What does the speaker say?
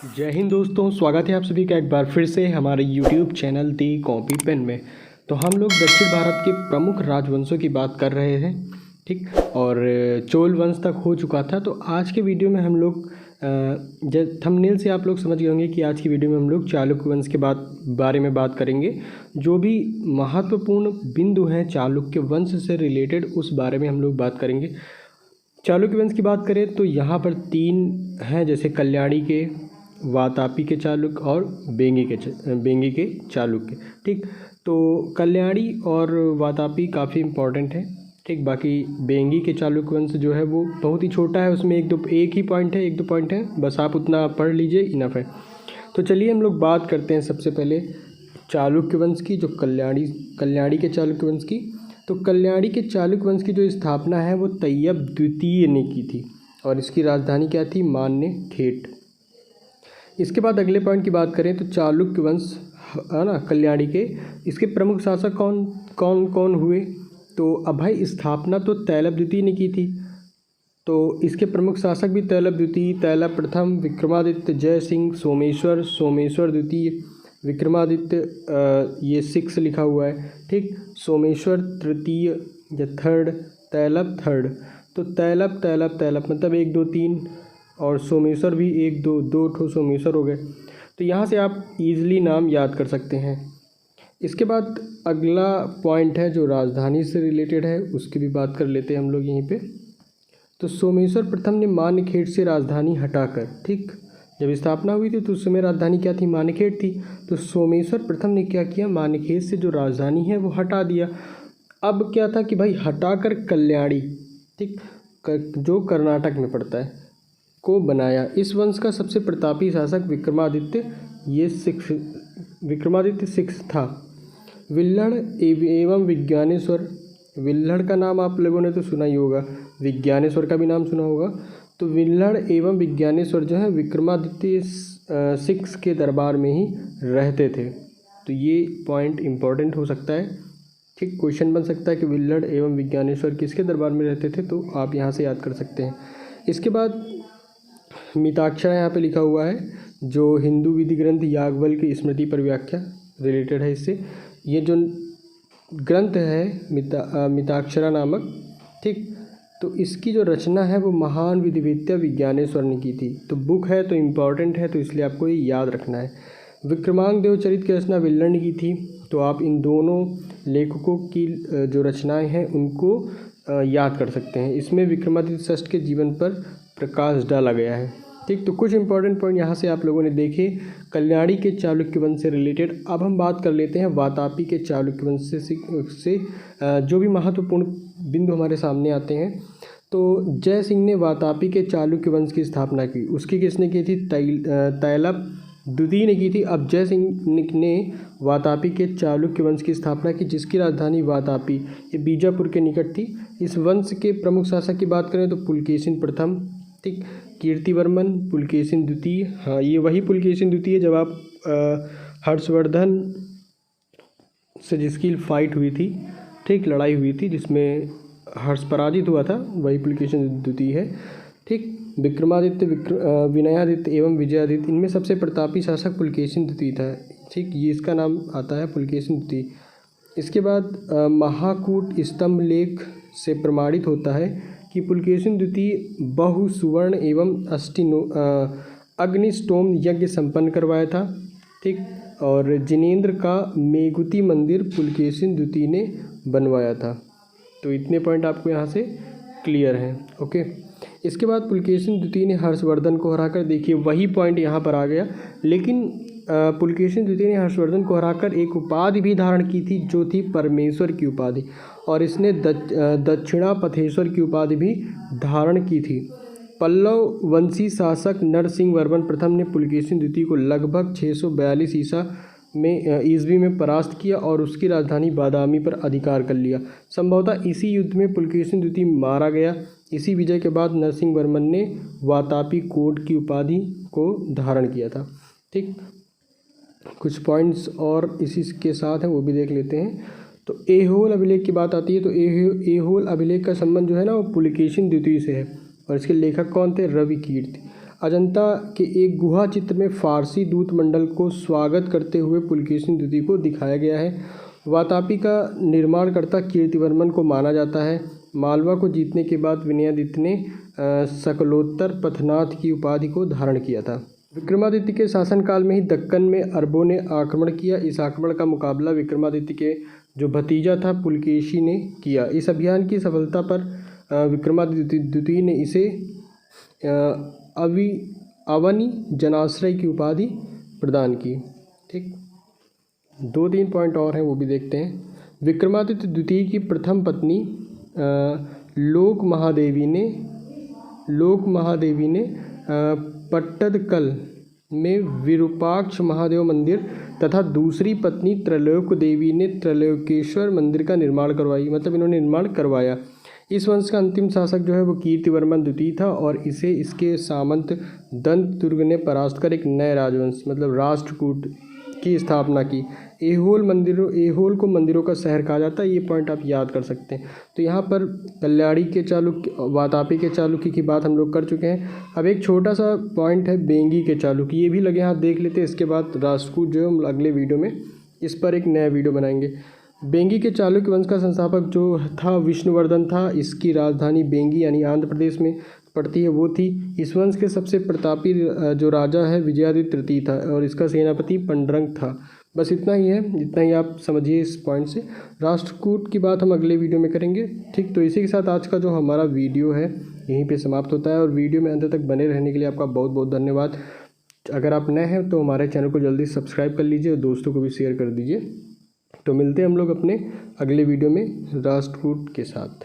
जय हिंद दोस्तों, स्वागत है आप सभी का एक बार फिर से हमारे YouTube चैनल दी कॉपी पेन में। तो हम लोग दक्षिण भारत के प्रमुख राजवंशों की बात कर रहे हैं, ठीक। और चोल वंश तक हो चुका था। तो आज के वीडियो में हम लोग थंबनेल से आप लोग समझ गए होंगे कि आज की वीडियो में हम लोग चालुक्य वंश के बारे में बात करेंगे। जो भी महत्वपूर्ण बिंदु हैं चालुक्य वंश से रिलेटेड, उस बारे में हम लोग बात करेंगे। चालुक्य वंश की बात करें तो यहाँ पर 3 हैं, जैसे कल्याणी के, वातापी के चालुक्य और बेंगी के चालुक्य, ठीक। तो कल्याणी और वातापी काफ़ी इम्पोर्टेंट है, ठीक। बाकी बेंगी के चालुक्य वंश जो है वो बहुत ही छोटा है, उसमें एक ही पॉइंट है, 1-2 पॉइंट है, बस आप उतना पढ़ लीजिए, इनफ है। तो चलिए हम लोग बात करते हैं सबसे पहले चालुक्य वंश की, जो कल्याणी के चालुक्य वंश की। तो कल्याणी के चालुक्य वंश की जो स्थापना है वो तैयब द्वितीय ने की थी और इसकी राजधानी क्या थी? मान्यखेट। इसके बाद अगले पॉइंट की बात करें तो चालुक्य वंश है ना, कल्याणी के, इसके प्रमुख शासक कौन हुए? तो अब भाई स्थापना तो तैयब द्वितीय ने की थी, तो इसके प्रमुख शासक भी तैयब द्वितीय, तैयब प्रथम, विक्रमादित्य, जय सिंह, सोमेश्वर द्वितीय, विक्रमादित्य, ये 6 लिखा हुआ है, ठीक। सोमेश्वर तृतीय या थर्ड, तैयब थर्ड। तो तैयब मतलब 1 2 3, और सोमेश्वर भी 1 2 ठो सोमेश्वर हो गए। तो यहाँ से आप इजीली नाम याद कर सकते हैं। इसके बाद अगला पॉइंट है जो राजधानी से रिलेटेड है, उसकी भी बात कर लेते हैं हम लोग यहीं पे। तो सोमेश्वर प्रथम ने मान्यखेट से राजधानी हटाकर, ठीक, जब स्थापना हुई थी तो उस समय राजधानी क्या थी? मान्यखेट थी। तो सोमेश्वर प्रथम ने क्या किया? मान्यखेट से जो राजधानी है वो हटा दिया। अब क्या था कि भाई हटाकर कल्याणी, ठीक, जो कर्नाटक में पड़ता है, को बनाया। इस वंश का सबसे प्रतापी शासक विक्रमादित्य 6 था। विल्हड़ एवं विज्ञानेश्वर, विल्हड़ का नाम आप लोगों ने तो सुना ही होगा, विज्ञानेश्वर का भी नाम सुना होगा। तो विल्हड़ एवं विज्ञानेश्वर जो है विक्रमादित्य 6 के दरबार में ही रहते थे। तो ये पॉइंट इम्पोर्टेंट हो सकता है, ठीक। क्वेश्चन बन सकता है कि विल्हड़ एवं विज्ञानेश्वर किसके दरबार में रहते थे, तो आप यहाँ से याद कर सकते हैं। इसके बाद मिताक्षरा यहाँ पे लिखा हुआ है, जो हिंदू विधि ग्रंथ याज्ञवल्क्य की स्मृति पर व्याख्या रिलेटेड है इससे। ये जो ग्रंथ है मिताक्षरा नामक, ठीक, तो इसकी जो रचना है वो महान विधिवेत्ता विज्ञानेश्वर ने की थी। तो बुक है तो इम्पॉर्टेंट है, तो इसलिए आपको ये याद रखना है। विक्रमांक देवचरित की रचना विल्हड़ ने की थी। तो आप इन दोनों लेखकों की जो रचनाएं हैं उनको याद कर सकते हैं। इसमें विक्रमादित्य षष्ठ के जीवन पर प्रकाश डाला गया है, ठीक। तो कुछ इंपॉर्टेंट पॉइंट यहाँ से आप लोगों ने देखे कल्याणी के चालुक्य वंश से रिलेटेड। अब हम बात कर लेते हैं वातापी के चालुक्य वंश से जो भी महत्वपूर्ण बिंदु हमारे सामने आते हैं। तो जय सिंह ने वातापी के चालुक्य वंश की स्थापना की। उसकी किसने की थी? तैयब द्वितीय ने की थी। अब जय सिंह ने वातापी के चालुक्य वंश की स्थापना की, जिसकी राजधानी वातापी, ये बीजापुर के निकट थी। इस वंश के प्रमुख शासक की बात करें तो पुलकेशिन प्रथम, ठीक, कीर्तिवर्मन, पुलकेशिन द्वितीय। हाँ, ये वही पुलकेशिन द्वितीय जब आप हर्षवर्धन से जिसकी फाइट हुई थी, ठीक, लड़ाई हुई थी जिसमें हर्ष पराजित हुआ था, वही पुलकेशिन द्वितीय है, ठीक। विक्रमादित्य, विनयादित्य एवं विजयादित्य, इनमें सबसे प्रतापी शासक पुलकेशिन द्वितीय था, ठीक। ये इसका नाम आता है पुलकेशिन द्वितीय। इसके बाद महाकूट स्तंभ लेख से प्रमाणित होता है कि पुलकेशिन द्वितीय बहु सुवर्ण एवं अग्निष्टोम यज्ञ संपन्न करवाया था, ठीक। और जिनेंद्र का मेघुती मंदिर पुलकेशिन द्वितीय ने बनवाया था। तो इतने पॉइंट आपको यहाँ से क्लियर हैं, ओके। इसके बाद पुलकेशिन द्वितीय ने हर्षवर्धन को हराकर, देखिए वही पॉइंट यहाँ पर आ गया, लेकिन पुलकेशिन द्वितीय ने हर्षवर्धन को हराकर एक उपाधि भी धारण की थी, जो थी परमेश्वर की उपाधि, और इसने दक्षिणापथेश्वर की उपाधि भी धारण की थी। पल्लव वंशी शासक नरसिंह वर्मन प्रथम ने पुलकेशिन द्वितीय को लगभग 642 ईस्वी में परास्त किया और उसकी राजधानी बादामी पर अधिकार कर लिया। संभवतः इसी युद्ध में पुलकेशिन द्वितीय मारा गया। इसी विजय के बाद नरसिंह वर्मन ने वातापी कोट की उपाधि को धारण किया था, ठीक। कुछ पॉइंट्स और इसी के साथ हैं, वो भी देख लेते हैं। तो ऐहोल अभिलेख की बात आती है, तो ऐहोल अभिलेख का संबंध जो है ना वो पुलकेशिन द्वितीय से है, और इसके लेखक कौन थे? रवि कीर्ति। अजंता के एक गुहा चित्र में फारसी दूत मंडल को स्वागत करते हुए पुलकेशिन द्वितीय को दिखाया गया है। वातापी का निर्माणकर्ता कीर्तिवर्मन को माना जाता है। मालवा को जीतने के बाद विनयादित्य ने सकलोत्तर पथनाथ की उपाधि को धारण किया था। विक्रमादित्य के शासनकाल में ही दक्कन में अरबों ने आक्रमण किया। इस आक्रमण का मुकाबला विक्रमादित्य के जो भतीजा था पुलकेशी ने किया। इस अभियान की सफलता पर विक्रमादित्य द्वितीय ने इसे अवनी जनाश्रय की उपाधि प्रदान की। ठीक, 2-3 पॉइंट और हैं, वो भी देखते हैं। विक्रमादित्य द्वितीय की प्रथम पत्नी लोक महादेवी ने पट्टदकल में विरूपाक्ष महादेव मंदिर तथा दूसरी पत्नी त्रैलोक्य देवी ने त्रैलोकेश्वर मंदिर का निर्माण करवाई, मतलब इन्होंने निर्माण करवाया। इस वंश का अंतिम शासक जो है वो कीर्तिवर्मन द्वितीय था और इसे इसके सामंत दंतदुर्ग ने परास्त कर एक नए राजवंश मतलब राष्ट्रकूट की स्थापना की। ऐहोल को मंदिरों का शहर कहा जाता है, ये पॉइंट आप याद कर सकते हैं। तो यहाँ पर कल्याणी के चालुक्य, वातापी के चालुक्य की बात हम लोग कर चुके हैं। अब एक छोटा सा पॉइंट है बेंगी के चालुक्य, ये भी लगे हाथ देख लेते हैं। इसके बाद राष्ट्रकूट जो है हम अगले वीडियो में इस पर एक नया वीडियो बनाएंगे। बेंगी के चालुक्य वंश का संस्थापक जो था विष्णुवर्धन था। इसकी राजधानी बेंगी यानी आंध्र प्रदेश में पड़ती है वो थी। इस वंश के सबसे प्रतापी जो राजा है विजयादित्य तृतीय था और इसका सेनापति पंडरंग था। बस इतना ही है, इतना ही आप समझिए इस पॉइंट से। राष्ट्रकूट की बात हम अगले वीडियो में करेंगे। ठीक, तो इसी के साथ आज का जो हमारा वीडियो है यहीं पे समाप्त होता है और वीडियो में अंत तक बने रहने के लिए आपका बहुत बहुत धन्यवाद। अगर आप नए हैं तो हमारे चैनल को जल्दी सब्सक्राइब कर लीजिए और दोस्तों को भी शेयर कर दीजिए। तो मिलते हैं हम लोग अपने अगले वीडियो में राष्ट्रकूट के साथ।